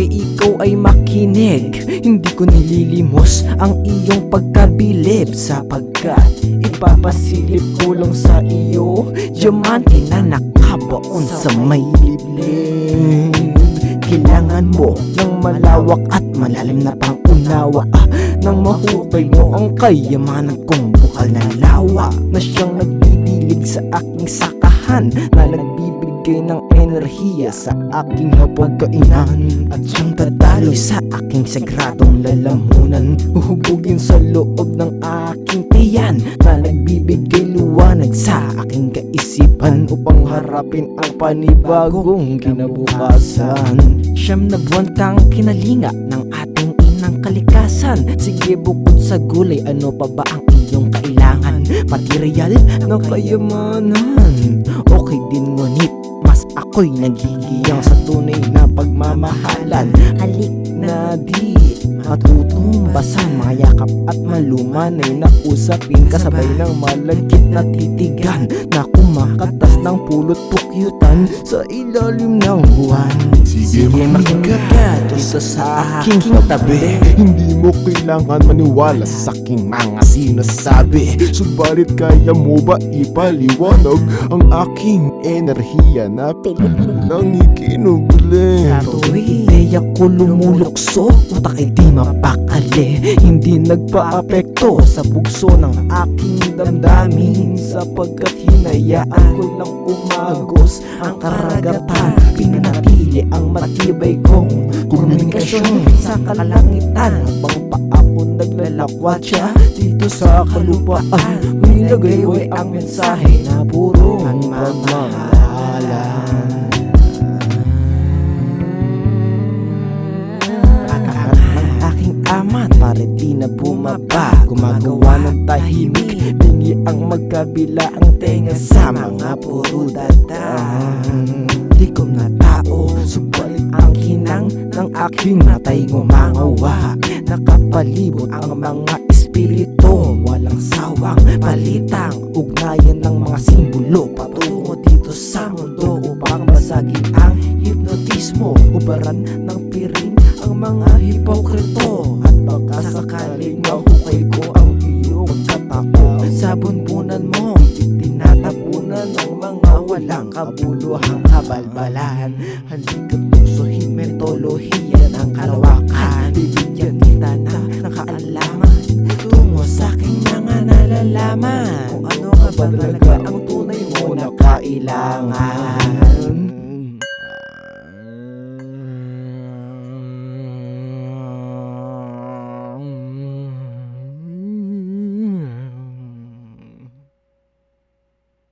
Sige, ikaw ay makinig, hindi ko nililimos ang iyong pagkabilib, sapagkat ipapasilip ko lang sa iyo diamante na nakabaon sa may liblib. Kailangan mo ng malawak at malalim na pangunawa, nang mahukay mo ang kayamanan kong bukal na lawa, na siyang nagdidilig sa aking sakahan, na nagbibigay ng enerhiya sa aking hapagkainan, at siyang dadaloy sa aking sagradong lalamunan, huhubugin sa loob ng aking tiyan, na nagbibigay liwanag sa aking kaisipan, upang harapin ang panibagong kinabukasan. Siyam na buwan kang kinalinga ng ating inang kalikasan. Sige, bukod sa gulay, ano pa ba ang iyong kailangan? Material ng kayamanan, okay din, ngunit mas ako'y nagigiyang sa tunay na pagmamahalan. Halik na di matutumbasan, mga yakap at malumanay na usapin, kasabay ng malagkit na titigan, na kumakatas ng pulot pukyutan sa ilalim ng buwan. Sige, makinig ka dito sa aking tabi, hindi mo kailangan maniwala sa aking mga sinasabi, subalit kaya mo ba ipaliwanag ang aking enerhiya na pilit lang ikinubli? Sa tuwing ideya ko lumulukso, utak ay di mapakali, hindi nagpa-apekto sa bugso ng aking damdamin, sapagkat hinayaan ko lang umagos ang karagatan, pinanatili ang matibay kong komunikasyon sa kalangitan, habang pa ako naglalakwatsa dito sa kalupaan, nilagay ay ang mensahe na puro ang pagmamahalan. Amat pare di na bumaba, gumagawa ng tahimik, bingi ang magkabila ang tenga sa mga puro datang. Tikom na tao, subalit ang hinang ng aking matay ngumangawa, nakapalibot ang mga espiritu, walang sawang palitang ugnayan ng mga simbolo patungo dito sa mundo, upang basagin ang hipnotismo, ubaran ng piring ang mga hipokrito, at baka sakaling mahukay ko ang iyong pagkatao sa bunbunan mo, tinatapunan ng mga walang kabuluhang kabalbalan. Halika't tuksohin metolohiya ng kalawakan, bibigyan kita ng kaalaman tungo sa aking mga nalalaman, kung ano nga ba talaga ang tunay mo na kailangan.